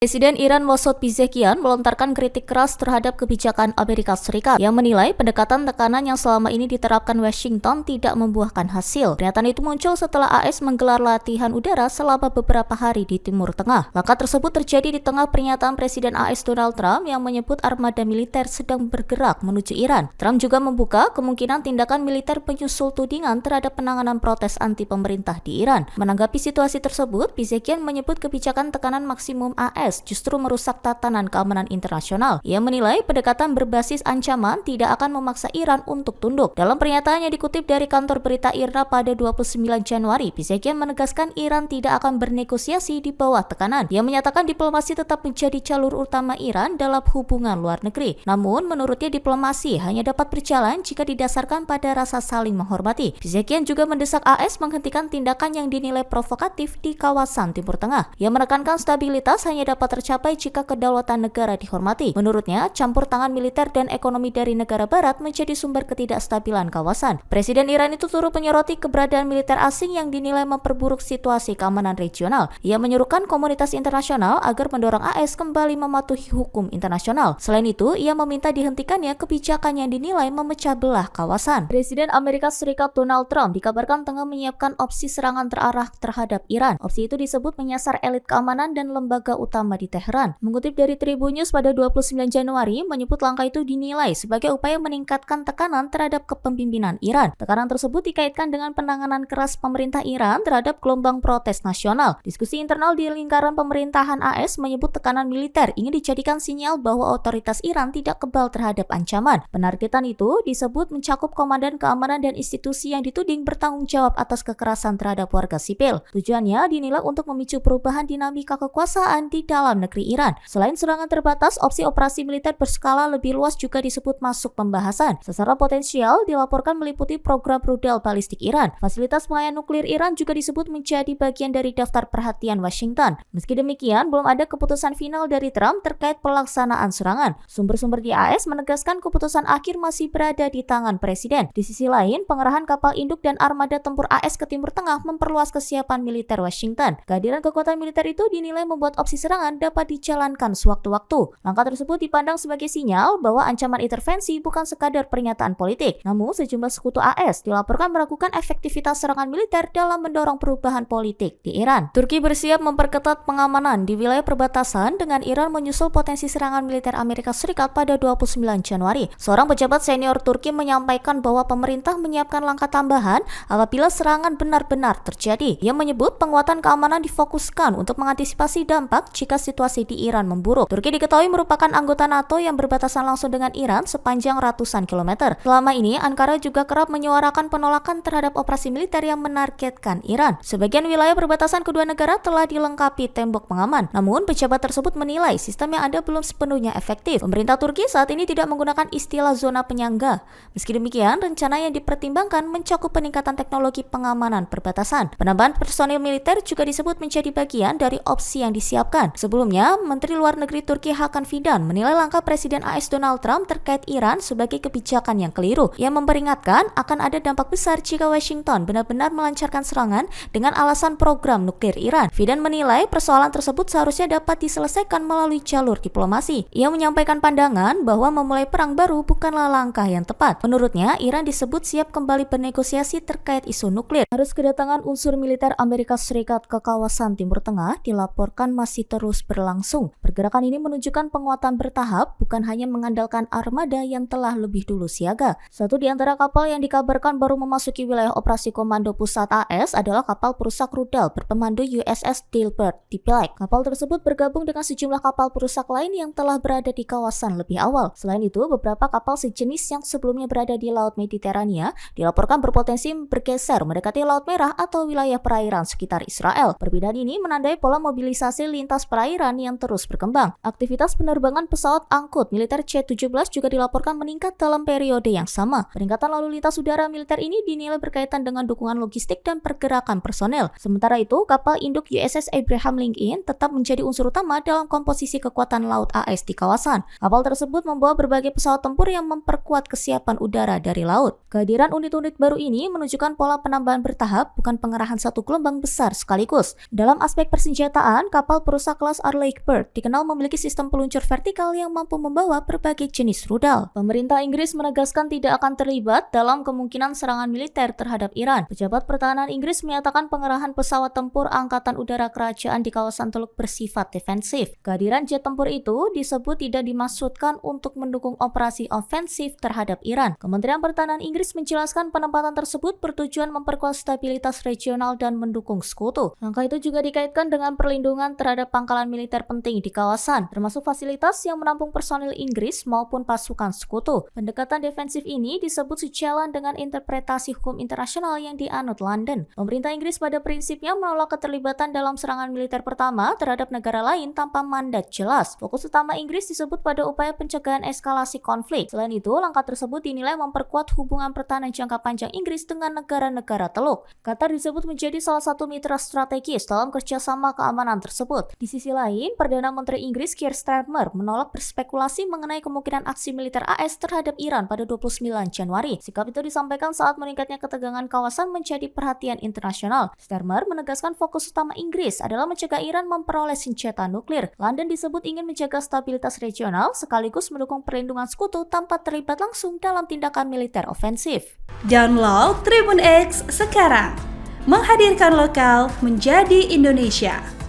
Presiden Iran Mossad Pezeshkian melontarkan kritik keras terhadap kebijakan Amerika Serikat yang menilai pendekatan tekanan yang selama ini diterapkan Washington tidak membuahkan hasil. Pernyataan itu muncul setelah AS menggelar latihan udara selama beberapa hari di Timur Tengah. Langkah tersebut terjadi di tengah pernyataan Presiden AS Donald Trump yang menyebut armada militer sedang bergerak menuju Iran. Trump juga membuka kemungkinan tindakan militer penyusul tudingan terhadap penanganan protes anti pemerintah di Iran. Menanggapi situasi tersebut, Pezeshkian menyebut kebijakan tekanan maksimum AS justru merusak tatanan keamanan internasional. Ia menilai pendekatan berbasis ancaman tidak akan memaksa Iran untuk tunduk. Dalam pernyataan yang dikutip dari kantor berita IRNA pada 29 Januari, Pezeshkian menegaskan Iran tidak akan bernegosiasi di bawah tekanan. Ia menyatakan diplomasi tetap menjadi jalur utama Iran dalam hubungan luar negeri. Namun, menurutnya diplomasi hanya dapat berjalan jika didasarkan pada rasa saling menghormati. Pezeshkian juga mendesak AS menghentikan tindakan yang dinilai provokatif di kawasan Timur Tengah. Ia menekankan stabilitas hanya dapat tercapai jika kedaulatan negara dihormati. Menurutnya, campur tangan militer dan ekonomi dari negara barat menjadi sumber ketidakstabilan kawasan. Presiden Iran itu turut menyoroti keberadaan militer asing yang dinilai memperburuk situasi keamanan regional. Ia menyerukan komunitas internasional agar mendorong AS kembali mematuhi hukum internasional. Selain itu, ia meminta dihentikannya kebijakan yang dinilai memecah belah kawasan. Presiden Amerika Serikat Donald Trump dikabarkan tengah menyiapkan opsi serangan terarah terhadap Iran. Opsi itu disebut menyasar elit keamanan dan lembaga utama di Teheran. Mengutip dari Tribun News pada 29 Januari, menyebut langkah itu dinilai sebagai upaya meningkatkan tekanan terhadap kepemimpinan Iran. Tekanan tersebut dikaitkan dengan penanganan keras pemerintah Iran terhadap gelombang protes nasional. Diskusi internal di lingkaran pemerintahan AS menyebut tekanan militer ingin dijadikan sinyal bahwa otoritas Iran tidak kebal terhadap ancaman. Penargetan itu disebut mencakup komandan keamanan dan institusi yang dituding bertanggung jawab atas kekerasan terhadap warga sipil. Tujuannya dinilai untuk memicu perubahan dinamika kekuasaan di dalam negeri Iran. Selain serangan terbatas, opsi operasi militer berskala lebih luas juga disebut masuk pembahasan. Sasaran potensial dilaporkan meliputi program rudal balistik Iran. Fasilitas pengayaan nuklir Iran juga disebut menjadi bagian dari daftar perhatian Washington. Meski demikian, belum ada keputusan final dari Trump terkait pelaksanaan serangan. Sumber-sumber di AS menegaskan keputusan akhir masih berada di tangan Presiden. Di sisi lain, pengerahan kapal induk dan armada tempur AS ke Timur Tengah memperluas kesiapan militer Washington. Kehadiran kekuatan militer itu dinilai membuat opsi serangan dapat dijalankan sewaktu-waktu. Langkah tersebut dipandang sebagai sinyal bahwa ancaman intervensi bukan sekadar pernyataan politik. Namun, sejumlah sekutu AS dilaporkan meragukan efektivitas serangan militer dalam mendorong perubahan politik di Iran. Turki bersiap memperketat pengamanan di wilayah perbatasan dengan Iran menyusul potensi serangan militer Amerika Serikat pada 29 Januari. Seorang pejabat senior Turki menyampaikan bahwa pemerintah menyiapkan langkah tambahan apabila serangan benar-benar terjadi. Ia menyebut penguatan keamanan difokuskan untuk mengantisipasi dampak jika situasi di Iran memburuk. Turki diketahui merupakan anggota NATO yang berbatasan langsung dengan Iran sepanjang ratusan kilometer. Selama ini, Ankara juga kerap menyuarakan penolakan terhadap operasi militer yang menargetkan Iran. Sebagian wilayah perbatasan kedua negara telah dilengkapi tembok pengaman. Namun, pejabat tersebut menilai sistem yang ada belum sepenuhnya efektif. Pemerintah Turki saat ini tidak menggunakan istilah zona penyangga. Meski demikian, rencana yang dipertimbangkan mencakup peningkatan teknologi pengamanan perbatasan. Penambahan personil militer juga disebut menjadi bagian dari opsi yang disiapkan. Sebelumnya, Menteri Luar Negeri Turki Hakan Fidan menilai langkah Presiden AS Donald Trump terkait Iran sebagai kebijakan yang keliru. Ia memperingatkan akan ada dampak besar jika Washington benar-benar melancarkan serangan dengan alasan program nuklir Iran. Fidan menilai persoalan tersebut seharusnya dapat diselesaikan melalui jalur diplomasi. Ia menyampaikan pandangan bahwa memulai perang baru bukanlah langkah yang tepat. Menurutnya, Iran disebut siap kembali bernegosiasi terkait isu nuklir. Harus kedatangan unsur militer Amerika Serikat ke kawasan Timur Tengah dilaporkan masih terus berlangsung. Pergerakan ini menunjukkan penguatan bertahap, bukan hanya mengandalkan armada yang telah lebih dulu siaga. Satu di antara kapal yang dikabarkan baru memasuki wilayah operasi komando pusat AS adalah kapal perusak rudal berpemandu USS Dilbert di Pilek. Kapal tersebut bergabung dengan sejumlah kapal perusak lain yang telah berada di kawasan lebih awal. Selain itu, beberapa kapal sejenis yang sebelumnya berada di Laut Mediterania dilaporkan berpotensi bergeser mendekati Laut Merah atau wilayah perairan sekitar Israel. Perbedaan ini menandai pola mobilisasi lintas perairan yang terus berkembang. Aktivitas penerbangan pesawat angkut militer C-17 juga dilaporkan meningkat dalam periode yang sama. Peningkatan lalu lintas udara militer ini dinilai berkaitan dengan dukungan logistik dan pergerakan personel. Sementara itu, kapal induk USS Abraham Lincoln tetap menjadi unsur utama dalam komposisi kekuatan laut AS di kawasan. Kapal tersebut membawa berbagai pesawat tempur yang memperkuat kesiapan udara dari laut. Kehadiran unit-unit baru ini menunjukkan pola penambahan bertahap, bukan pengerahan satu gelombang besar sekaligus. Dalam aspek persenjataan, kapal perusak kelas Thomas R. Lakeberg dikenal memiliki sistem peluncur vertikal yang mampu membawa berbagai jenis rudal. Pemerintah Inggris menegaskan tidak akan terlibat dalam kemungkinan serangan militer terhadap Iran. Pejabat Pertahanan Inggris menyatakan pengerahan pesawat tempur Angkatan Udara Kerajaan di kawasan Teluk bersifat defensif. Kehadiran jet tempur itu disebut tidak dimaksudkan untuk mendukung operasi ofensif terhadap Iran. Kementerian Pertahanan Inggris menjelaskan penempatan tersebut bertujuan memperkuat stabilitas regional dan mendukung sekutu. Langkah itu juga dikaitkan dengan perlindungan terhadap pangkalan militer penting di kawasan, termasuk fasilitas yang menampung personil Inggris maupun pasukan sekutu. Pendekatan defensif ini disebut sejalan dengan interpretasi hukum internasional yang dianut London. Pemerintah Inggris pada prinsipnya menolak keterlibatan dalam serangan militer pertama terhadap negara lain tanpa mandat jelas. Fokus utama Inggris disebut pada upaya pencegahan eskalasi konflik. Selain itu, langkah tersebut dinilai memperkuat hubungan pertahanan jangka panjang Inggris dengan negara-negara Teluk. Qatar disebut menjadi salah satu mitra strategis dalam kerjasama keamanan tersebut. Di sisi lain, Perdana Menteri Inggris Keir Starmer menolak berspekulasi mengenai kemungkinan aksi militer AS terhadap Iran pada 29 Januari. Sikap itu disampaikan saat meningkatnya ketegangan kawasan menjadi perhatian internasional. Starmer menegaskan fokus utama Inggris adalah mencegah Iran memperoleh senjata nuklir. London disebut ingin menjaga stabilitas regional sekaligus mendukung perlindungan sekutu tanpa terlibat langsung dalam tindakan militer ofensif. Download Tribun X sekarang, menghadirkan lokal menjadi Indonesia.